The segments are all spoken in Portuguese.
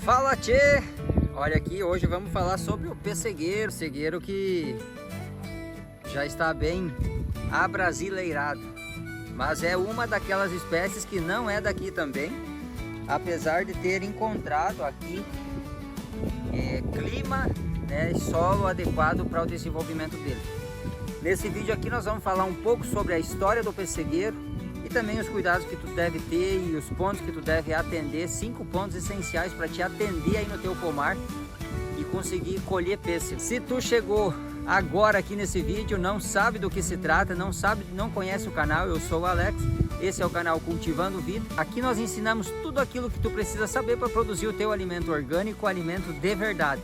Fala, tchê! Olha aqui, hoje vamos falar sobre o pessegueiro que já está bem abrasileirado, mas é uma daquelas espécies que não é daqui também, apesar de ter encontrado aqui clima, né, e solo adequado para o desenvolvimento dele. Nesse vídeo aqui nós vamos falar um pouco sobre a história do pessegueiro e também os cuidados que tu deve ter e os pontos que tu deve atender, 5 pontos essenciais para te atender aí no teu pomar e conseguir colher pêssego. Se tu chegou agora aqui nesse vídeo, não sabe do que se trata, não conhece o canal, eu sou o Alex, esse é o canal Cultivando Vida. Aqui nós ensinamos tudo aquilo que tu precisa saber para produzir o teu alimento orgânico, alimento de verdade.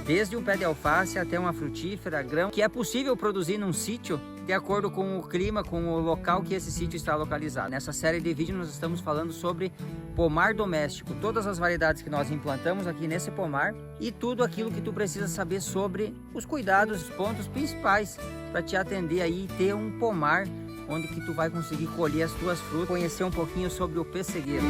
Desde um pé de alface até uma frutífera, grão, que é possível produzir num sítio de acordo com o clima, com o local que esse sítio está localizado. Nessa série de vídeos nós estamos falando sobre pomar doméstico, todas as variedades que nós implantamos aqui nesse pomar e tudo aquilo que tu precisa saber sobre os cuidados, os pontos principais para te atender aí e ter um pomar onde que tu vai conseguir colher as tuas frutas, conhecer um pouquinho sobre o pessegueiro.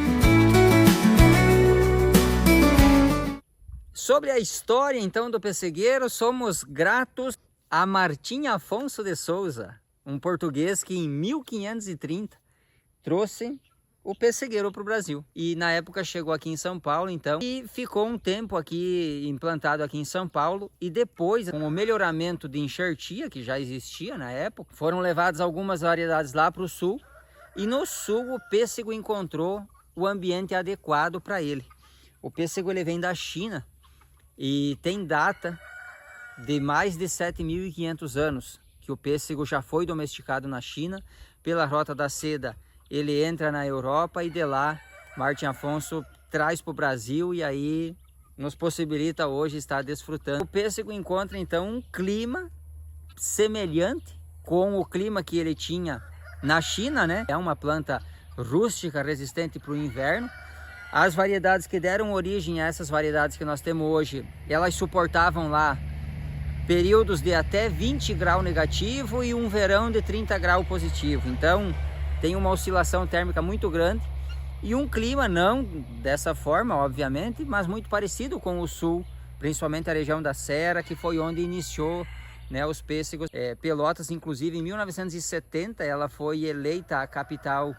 Sobre a história então do pessegueiro, somos gratos a Martim Afonso de Souza, um português que em 1530 trouxe o pessegueiro para o Brasil. E na época chegou aqui em São Paulo então e ficou um tempo aqui implantado aqui em São Paulo. E depois, com o melhoramento de enxertia que já existia na época, foram levadas algumas variedades lá para o sul. E no sul o pêssego encontrou o ambiente adequado para ele. O pêssego ele vem da China e tem data de mais de 7.500 anos que o pêssego já foi domesticado na China. Pela Rota da Seda ele entra na Europa e de lá Martim Afonso traz para o Brasil e aí nos possibilita hoje estar desfrutando. O pêssego encontra então um clima semelhante com o clima que ele tinha na China, né? É uma planta rústica, resistente para o inverno. As variedades que deram origem a essas variedades que nós temos hoje, elas suportavam lá períodos de até 20 graus negativo e um verão de 30 graus positivo. Então tem uma oscilação térmica muito grande e um clima não dessa forma, obviamente, mas muito parecido com o sul, principalmente a região da Serra, que foi onde iniciou, né, os pêssegos. Pelotas, inclusive, em 1970, ela foi eleita a capital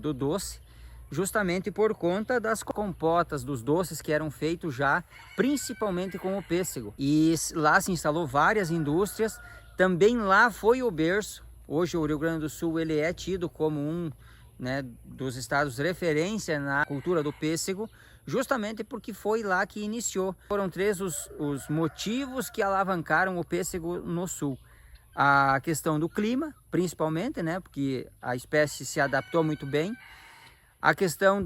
do doce, justamente por conta das compotas, dos doces que eram feitos já, principalmente com o pêssego. E lá se instalou várias indústrias, também lá foi o berço. Hoje o Rio Grande do Sul ele é tido como um, né, dos estados referência na cultura do pêssego, justamente porque foi lá que iniciou. Foram 3 os motivos que alavancaram o pêssego no sul. A questão do clima, principalmente, né, porque a espécie se adaptou muito bem. A questão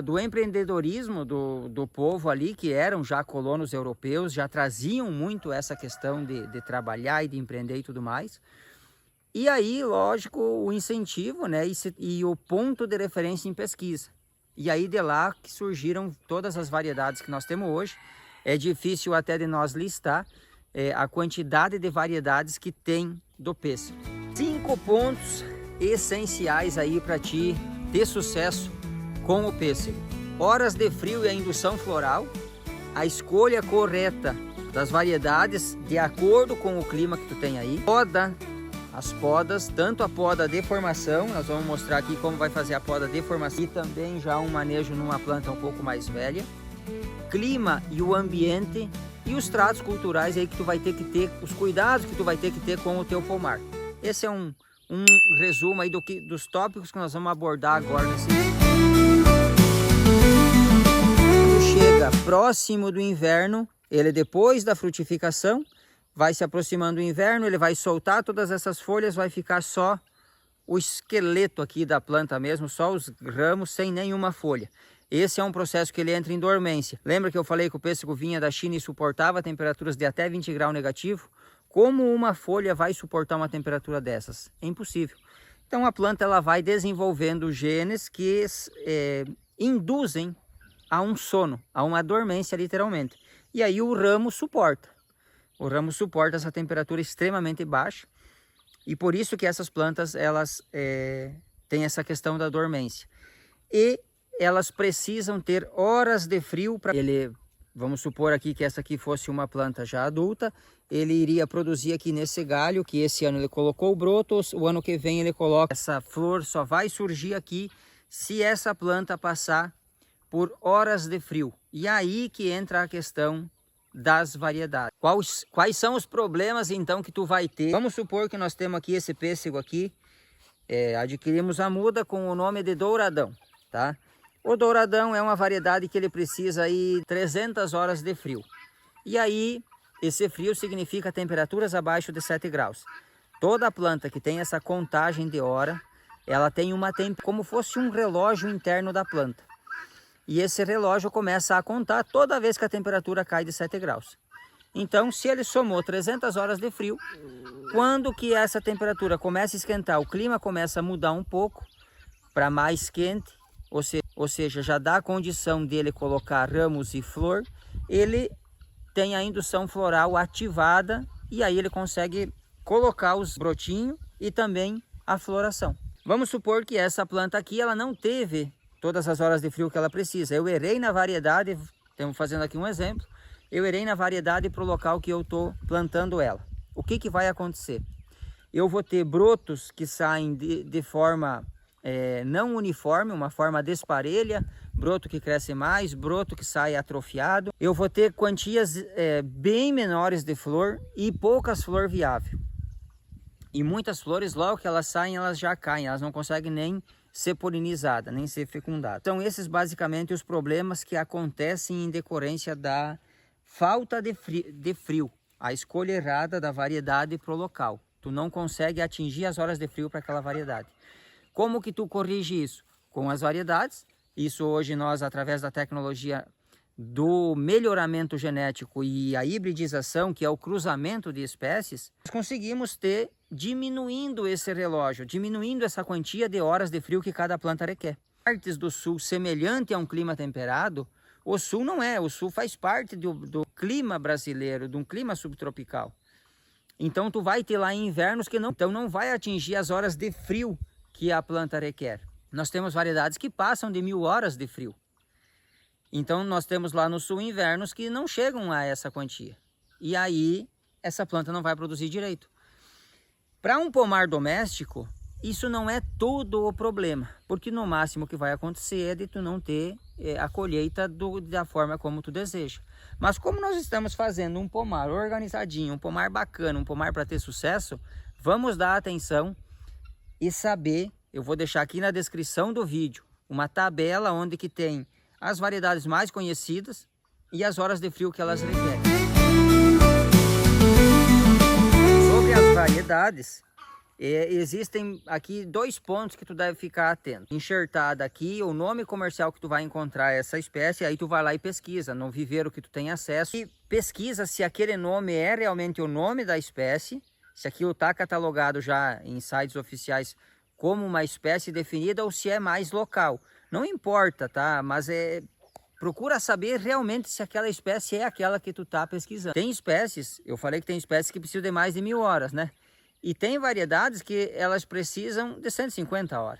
do empreendedorismo do povo ali, que eram já colonos europeus, já traziam muito essa questão de trabalhar e de empreender e tudo mais. E aí, lógico, o incentivo, né, e o ponto de referência em pesquisa. E aí de lá que surgiram todas as variedades que nós temos hoje. É difícil até de nós listar a quantidade de variedades que tem do pêssego. 5 pontos essenciais aí para ti ter sucesso com o pêssego: horas de frio e a indução floral, a escolha correta das variedades de acordo com o clima que tu tem aí, as podas, tanto a poda de formação, nós vamos mostrar aqui como vai fazer a poda de formação, e também já um manejo numa planta um pouco mais velha, clima e o ambiente e os tratos culturais aí que tu vai ter que ter, os cuidados que tu vai ter que ter com o teu pomar. Esse é um resumo aí dos tópicos que nós vamos abordar agora nesse vídeo. Quando chega próximo do inverno, ele depois da frutificação, vai se aproximando do inverno, ele vai soltar todas essas folhas, vai ficar só o esqueleto aqui da planta mesmo, só os ramos sem nenhuma folha. Esse é um processo que ele entra em dormência. Lembra que eu falei que o pêssego vinha da China e suportava temperaturas de até 20 graus negativo? Como uma folha vai suportar uma temperatura dessas? É impossível. Então a planta ela vai desenvolvendo genes que induzem a um sono, a uma dormência literalmente. E aí o ramo suporta. O ramo suporta essa temperatura extremamente baixa e por isso que essas plantas elas têm essa questão da dormência. E elas precisam ter horas de frio para ele. Vamos supor aqui que essa aqui fosse uma planta já adulta, ele iria produzir aqui nesse galho, que esse ano ele colocou o broto, o ano que vem ele coloca. Essa flor só vai surgir aqui se essa planta passar por horas de frio. E aí que entra a questão das variedades. Quais são os problemas então que tu vai ter? Vamos supor que nós temos aqui esse pêssego aqui, adquirimos a muda com o nome de douradão, tá? O douradão é uma variedade que ele precisa aí 300 horas de frio. E aí, esse frio significa temperaturas abaixo de 7 graus. Toda planta que tem essa contagem de hora, ela tem uma como fosse um relógio interno da planta. E esse relógio começa a contar toda vez que a temperatura cai de 7 graus. Então, se ele somou 300 horas de frio, quando que essa temperatura começa a esquentar, o clima começa a mudar um pouco para mais quente, ou seja, já dá a condição dele colocar ramos e flor, ele tem a indução floral ativada e aí ele consegue colocar os brotinhos e também a floração. Vamos supor que essa planta aqui ela não teve todas as horas de frio que ela precisa. Eu errei na variedade, estamos fazendo aqui um exemplo, eu errei na variedade para o local que eu estou plantando ela. O que vai acontecer? Eu vou ter brotos que saem de forma não uniforme, uma forma desparelha, broto que cresce mais, broto que sai atrofiado. Eu vou ter quantias bem menores de flor e poucas flor viável. E muitas flores, logo que elas saem, elas já caem, elas não conseguem nem ser polinizada, nem ser fecundada. São esses basicamente os problemas que acontecem em decorrência da falta de frio, a escolha errada da variedade para o local. Tu não consegue atingir as horas de frio para aquela variedade. Como que tu corrige isso? Com as variedades. Isso hoje nós, através da tecnologia do melhoramento genético e a hibridização, que é o cruzamento de espécies, nós conseguimos ter diminuindo esse relógio, diminuindo essa quantia de horas de frio que cada planta requer. Partes do sul semelhante a um clima temperado, o sul não é, o sul faz parte do clima brasileiro, de um clima subtropical. Então tu vai ter lá invernos que não vai atingir as horas de frio que a planta requer. Nós temos variedades que passam de 1000 horas de frio. Então nós temos lá no sul invernos que não chegam a essa quantia. E aí essa planta não vai produzir direito. Para um pomar doméstico, isso não é todo o problema, porque no máximo que vai acontecer é de tu não ter a colheita da forma como tu deseja. Mas como nós estamos fazendo um pomar organizadinho, um pomar bacana, um pomar para ter sucesso, vamos dar atenção e saber, eu vou deixar aqui na descrição do vídeo, uma tabela onde que tem as variedades mais conhecidas e as horas de frio que elas requerem. Sobre as variedades, existem aqui 2 pontos que tu deve ficar atento. Enxertada aqui o nome comercial que tu vai encontrar essa espécie, aí tu vai lá e pesquisa no viveiro que tu tem acesso e pesquisa se aquele nome é realmente o nome da espécie, se aquilo está catalogado já em sites oficiais como uma espécie definida ou se é mais local. Não importa, tá? Mas procura saber realmente se aquela espécie é aquela que tu está pesquisando. Tem espécies, eu falei que tem espécies que precisam de mais de 1000 horas, né? E tem variedades que elas precisam de 150 horas.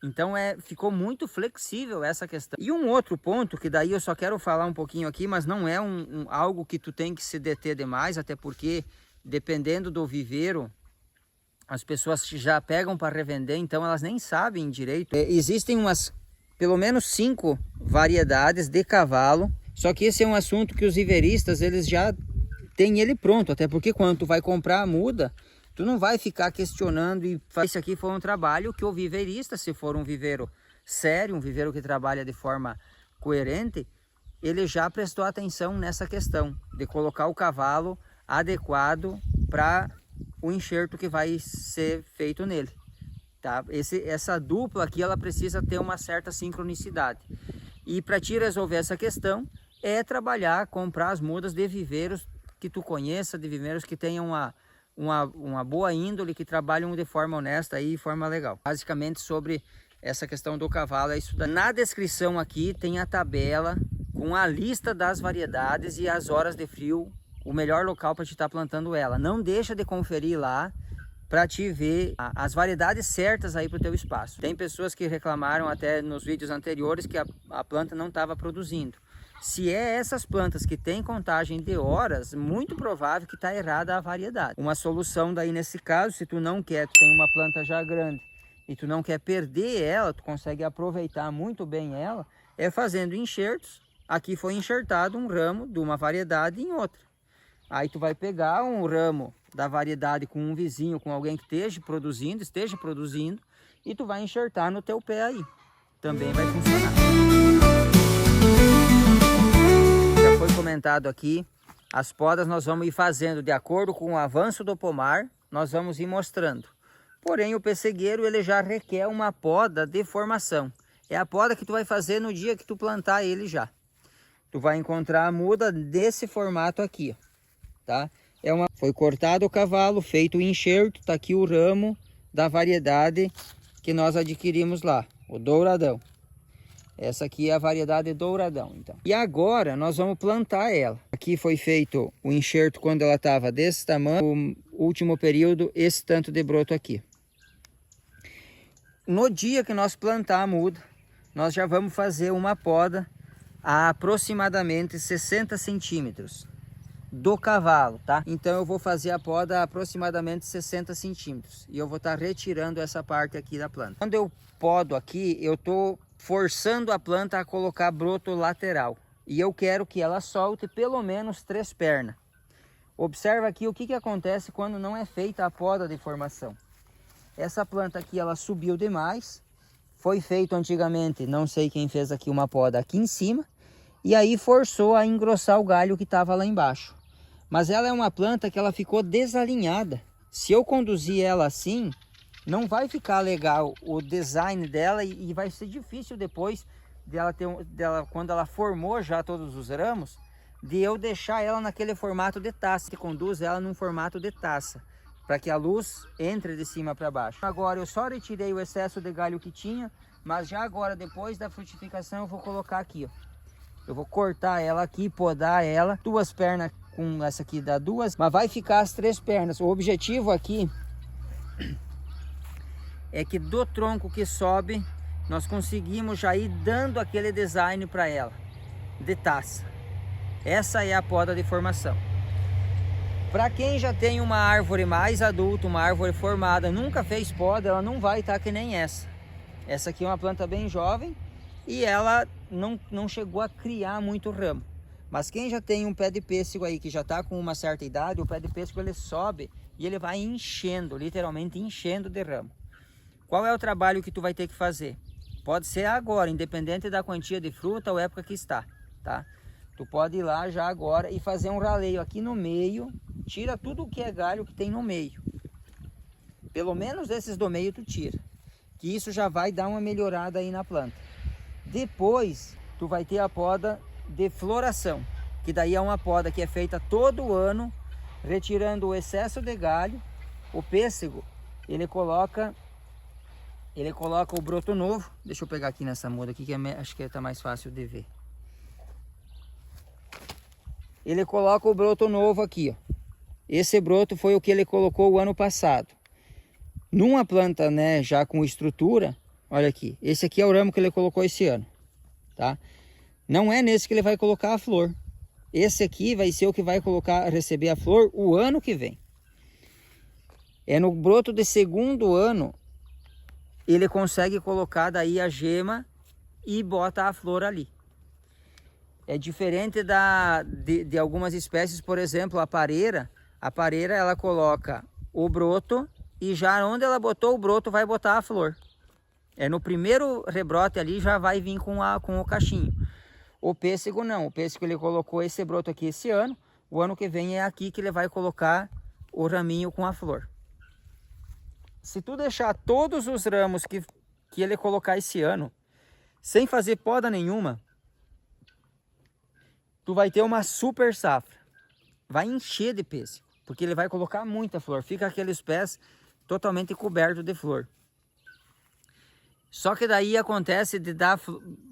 Então ficou muito flexível essa questão. E um outro ponto, que daí eu só quero falar um pouquinho aqui, mas não é algo que tu tem que se deter demais, até porque dependendo do viveiro, as pessoas já pegam para revender, então elas nem sabem direito. Existem pelo menos 5 variedades de cavalo, só que esse é um assunto que os viveiristas eles já têm ele pronto, até porque quando tu vai comprar a muda, tu não vai ficar questionando e esse aqui foi um trabalho que o viveirista, se for um viveiro sério, um viveiro que trabalha de forma coerente, ele já prestou atenção nessa questão de colocar o cavalo adequado para o enxerto que vai ser feito nele. Tá? Essa dupla aqui ela precisa ter uma certa sincronicidade. E para te resolver essa questão é trabalhar, comprar as mudas de viveiros que tu conheça, de viveiros que tenham uma boa índole, que trabalham de forma honesta e de forma legal. Basicamente sobre essa questão do cavalo é isso daí. Na descrição aqui tem a tabela com a lista das variedades e as horas de frio, o melhor local para te estar plantando ela. Não deixa de conferir lá para te ver as variedades certas aí para o teu espaço. Tem pessoas que reclamaram até nos vídeos anteriores que a planta não estava produzindo. Se é essas plantas que têm contagem de horas, muito provável que está errada a variedade. Uma solução daí nesse caso, se tu não quer, tu tem uma planta já grande e tu não quer perder ela, tu consegue aproveitar muito bem ela, é fazendo enxertos. Aqui foi enxertado um ramo de uma variedade em outra. Aí tu vai pegar um ramo da variedade com um vizinho, com alguém que esteja produzindo, e tu vai enxertar no teu pé aí. Também vai funcionar. Já foi comentado aqui, as podas nós vamos ir fazendo de acordo com o avanço do pomar, nós vamos ir mostrando. Porém, o pessegueiro ele já requer uma poda de formação. É a poda que tu vai fazer no dia que tu plantar ele já. Tu vai encontrar a muda desse formato aqui, ó, tá? Foi cortado o cavalo, feito o enxerto, tá aqui o ramo da variedade que nós adquirimos lá, o douradão. Essa aqui é a variedade douradão, então. E agora nós vamos plantar ela. Aqui foi feito o enxerto quando ela estava desse tamanho, o último período, esse tanto de broto aqui. No dia que nós plantar a muda, nós já vamos fazer uma poda a aproximadamente 60 centímetros do cavalo, tá? Então eu vou fazer a poda a aproximadamente 60 centímetros e eu vou estar retirando essa parte aqui da planta. Quando eu podo aqui, eu tô forçando a planta a colocar broto lateral e eu quero que ela solte pelo menos 3 pernas. Observa aqui o que acontece quando não é feita a poda de formação. Essa planta aqui ela subiu demais, foi feito antigamente, não sei quem fez aqui uma poda aqui em cima, e aí forçou a engrossar o galho que estava lá embaixo. Mas ela é uma planta que ela ficou desalinhada. Se eu conduzir ela assim, não vai ficar legal o design dela e vai ser difícil depois quando ela formou já todos os ramos, de eu deixar ela naquele formato de taça. Que conduz ela num formato de taça, para que a luz entre de cima para baixo. Agora eu só retirei o excesso de galho que tinha, mas já agora depois da frutificação eu vou colocar aqui, ó. Eu vou cortar ela aqui, podar ela, 2 pernas com essa aqui dá 2, mas vai ficar as 3 pernas. O objetivo aqui é que do tronco que sobe, nós conseguimos já ir dando aquele design para ela, de taça. Essa é a poda de formação. Para quem já tem uma árvore mais adulta, uma árvore formada, nunca fez poda, ela não vai estar que nem essa. Essa aqui é uma planta bem jovem e ela não chegou a criar muito ramo. Mas quem já tem um pé de pêssego aí, que já está com uma certa idade, o pé de pêssego ele sobe e ele vai enchendo, literalmente enchendo de ramo. Qual é o trabalho que tu vai ter que fazer? Pode ser agora, independente da quantia de fruta ou época que está, tá? Tu pode ir lá já agora e fazer um raleio aqui no meio, tira tudo o que é galho que tem no meio. Pelo menos esses do meio tu tira, que isso já vai dar uma melhorada aí na planta. Depois tu vai ter a poda de floração, que daí é uma poda que é feita todo ano, retirando o excesso de galho. O pêssego, ele coloca o broto novo. Deixa eu pegar aqui nessa muda aqui, que acho que tá mais fácil de ver. Ele coloca o broto novo aqui, ó. Esse broto foi o que ele colocou o ano passado. Numa planta, né, já com estrutura, olha aqui. Esse aqui é o ramo que ele colocou esse ano, tá? Não é nesse que ele vai colocar a flor. Esse aqui vai ser o que vai receber a flor o ano que vem. É no broto de segundo ano, ele consegue colocar daí a gema e bota a flor ali. É diferente de algumas espécies, por exemplo, a pareira. A pareira ela coloca o broto e já onde ela botou o broto vai botar a flor. É no primeiro rebrote ali já vai vir com o cachinho. O pêssego não, o pêssego ele colocou esse broto aqui esse ano, o ano que vem é aqui que ele vai colocar o raminho com a flor. Se tu deixar todos os ramos que ele colocar esse ano, sem fazer poda nenhuma, tu vai ter uma super safra. Vai encher de pêssego, porque ele vai colocar muita flor, fica aqueles pés totalmente cobertos de flor. Só que daí acontece de dar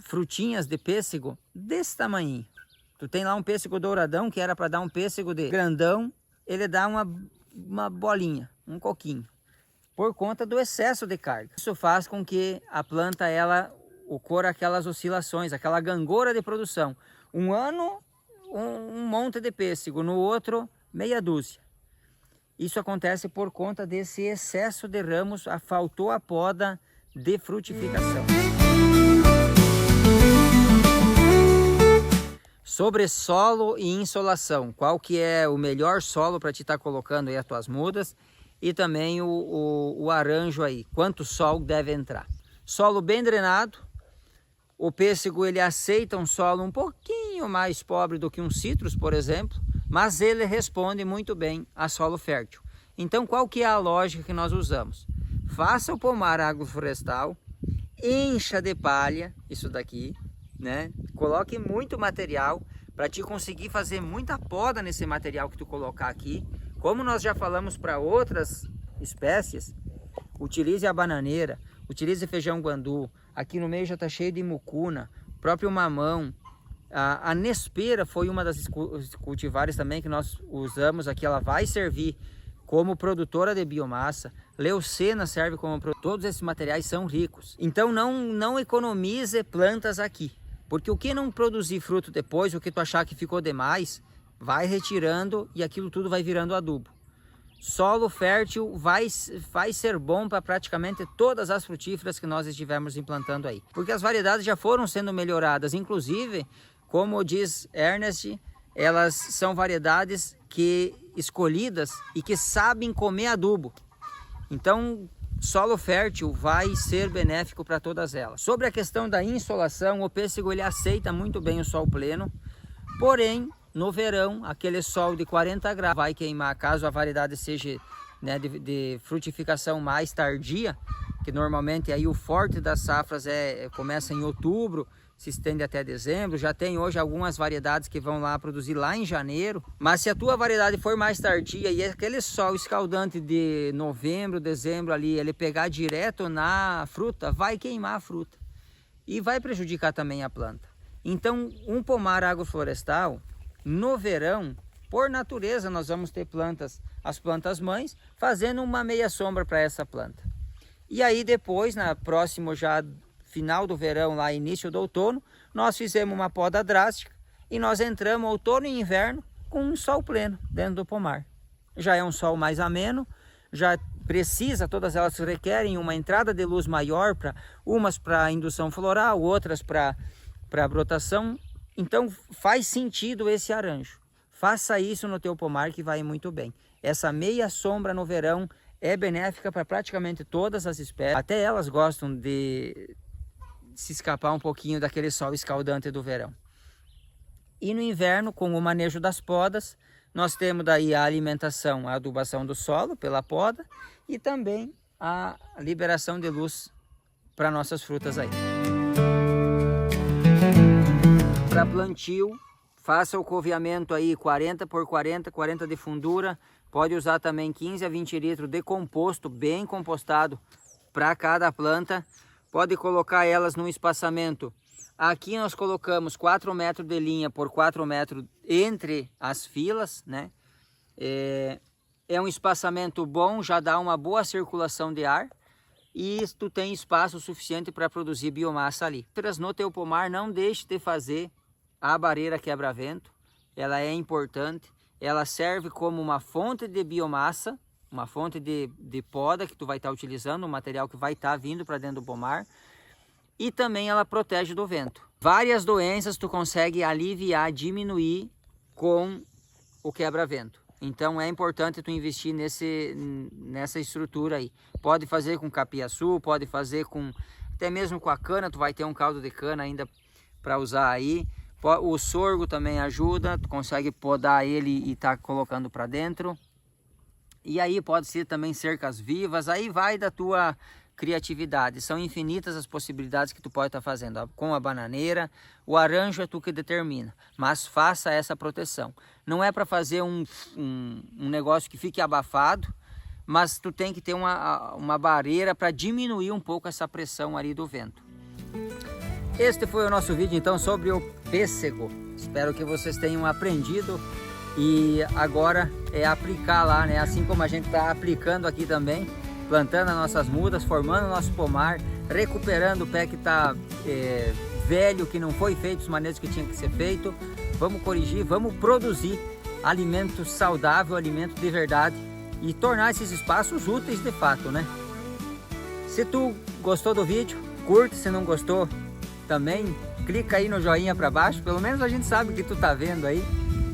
frutinhas de pêssego desse tamanho. Tu tem lá um pêssego douradão, que era para dar um pêssego de grandão, ele dá uma bolinha, um coquinho. por conta do excesso de carga. Isso faz com que a planta ela ocorra aquelas oscilações, aquela gangorra de produção. Um ano um monte de pêssego, no outro meia dúzia. Isso acontece por conta desse excesso de ramos, faltou a poda de frutificação. Sobre solo e insolação, qual que é o melhor solo para te estar colocando aí as tuas mudas e também o arranjo aí, quanto sol deve entrar. Solo bem drenado, o pêssego ele aceita um solo um pouquinho mais pobre do que um citrus, por exemplo, mas ele responde muito bem a solo fértil. Então qual que é a lógica que nós usamos? Faça o pomar agroflorestal, encha de palha, isso daqui, né? Coloque muito material para te conseguir fazer muita poda nesse material que tu colocar aqui. Como nós já falamos para outras espécies, utilize a bananeira, utilize feijão guandu. Aqui no meio já está cheio de mucuna, próprio mamão. A nespera foi uma das cultivares também que nós usamos aqui. Ela vai servir como produtora de biomassa. Leucena serve como produtora. Todos esses materiais são ricos. Então não economize plantas aqui. Porque o que não produzir fruto depois, o que tu achar que ficou demais, vai retirando e aquilo tudo vai virando adubo. Solo fértil vai ser bom para praticamente todas as frutíferas que nós estivermos implantando aí. Porque as variedades já foram sendo melhoradas. Inclusive, como diz Ernest, elas são variedades escolhidas e que sabem comer adubo. Então, solo fértil vai ser benéfico para todas elas. Sobre a questão da insolação, o pêssego ele aceita muito bem o sol pleno, porém, no verão, aquele sol de 40 graus vai queimar, caso a variedade seja, né, de frutificação mais tardia, que normalmente aí o forte das safras começa em outubro, se estende até dezembro. Já tem hoje algumas variedades que vão lá produzir lá em janeiro. Mas se a tua variedade for mais tardia e aquele sol escaldante de novembro, dezembro ali, ele pegar direto na fruta, vai queimar a fruta e vai prejudicar também a planta. Então, um pomar agroflorestal, no verão, por natureza, nós vamos ter as plantas mães, fazendo uma meia sombra para essa planta. E aí depois, na próximo já final do verão, lá início do outono, nós fizemos uma poda drástica e nós entramos outono e inverno com um sol pleno dentro do pomar. Já é um sol mais ameno, já precisa, todas elas requerem uma entrada de luz maior, umas para indução floral, outras para brotação. Então faz sentido esse arranjo. Faça isso no teu pomar que vai muito bem. Essa meia sombra no verão é benéfica para praticamente todas as espécies. Até elas gostam de se escapar um pouquinho daquele sol escaldante do verão. E no inverno, com o manejo das podas, nós temos daí a alimentação, a adubação do solo pela poda e também a liberação de luz para nossas frutas aí. Para plantio, faça o coveamento aí 40 por 40, 40 de fundura. Pode usar também 15 a 20 litros de composto bem compostado para cada planta. Pode colocar elas num espaçamento. Aqui nós colocamos 4 metros de linha por 4 metros entre as filas, né? É um espaçamento bom, já dá uma boa circulação de ar. E tu tem espaço suficiente para produzir biomassa ali. No teu pomar, não deixe de fazer a barreira quebra-vento. Ela é importante. Ela serve como uma fonte de biomassa, uma fonte de poda que tu vai estar utilizando, um material que vai estar vindo para dentro do pomar. E também ela protege do vento. Várias doenças tu consegue aliviar, diminuir com o quebra-vento. Então é importante tu investir nessa estrutura aí. Pode fazer com capiaçu, pode fazer até mesmo com a cana, tu vai ter um caldo de cana ainda para usar aí. O sorgo também ajuda, tu consegue podar ele e tá colocando para dentro. E aí pode ser também cercas vivas, aí vai da tua criatividade. São infinitas as possibilidades que tu pode estar fazendo. Com a bananeira, o arranjo é tu que determina, mas faça essa proteção. Não é para fazer um negócio que fique abafado, mas tu tem que ter uma barreira para diminuir um pouco essa pressão ali do vento. Este foi o nosso vídeo então sobre o pêssego. Espero que vocês tenham aprendido e agora é aplicar lá, né? Assim como a gente está aplicando aqui também, plantando as nossas mudas, formando o nosso pomar, recuperando o pé que está velho, que não foi feito os manejos que tinha que ser feito. Vamos corrigir, vamos produzir alimento saudável, alimento de verdade e tornar esses espaços úteis de fato, né? Se tu gostou do vídeo, curte. Se não gostou, também clica aí no joinha para baixo, pelo menos a gente sabe que tu tá vendo aí.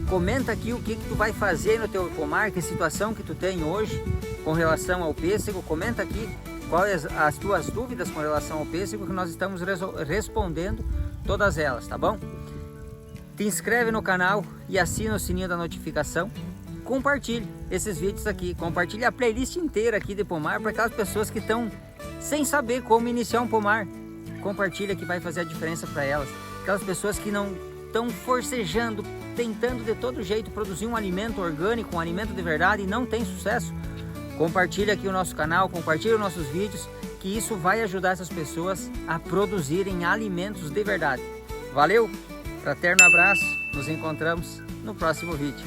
Comenta aqui o que tu vai fazer no teu pomar, que situação que tu tem hoje com relação ao pêssego. Comenta aqui quais as tuas dúvidas com relação ao pêssego, que nós estamos respondendo todas elas, tá bom? Te inscreve no canal e assina o sininho da notificação. Compartilhe esses vídeos aqui, compartilhe a playlist inteira aqui de pomar para aquelas pessoas que estão sem saber como iniciar um pomar. Compartilha, que vai fazer a diferença para elas. Aquelas pessoas que não estão forcejando, tentando de todo jeito produzir um alimento orgânico, um alimento de verdade e não tem sucesso. Compartilha aqui o nosso canal, compartilha os nossos vídeos, que isso vai ajudar essas pessoas a produzirem alimentos de verdade. Valeu, fraterno abraço, nos encontramos no próximo vídeo.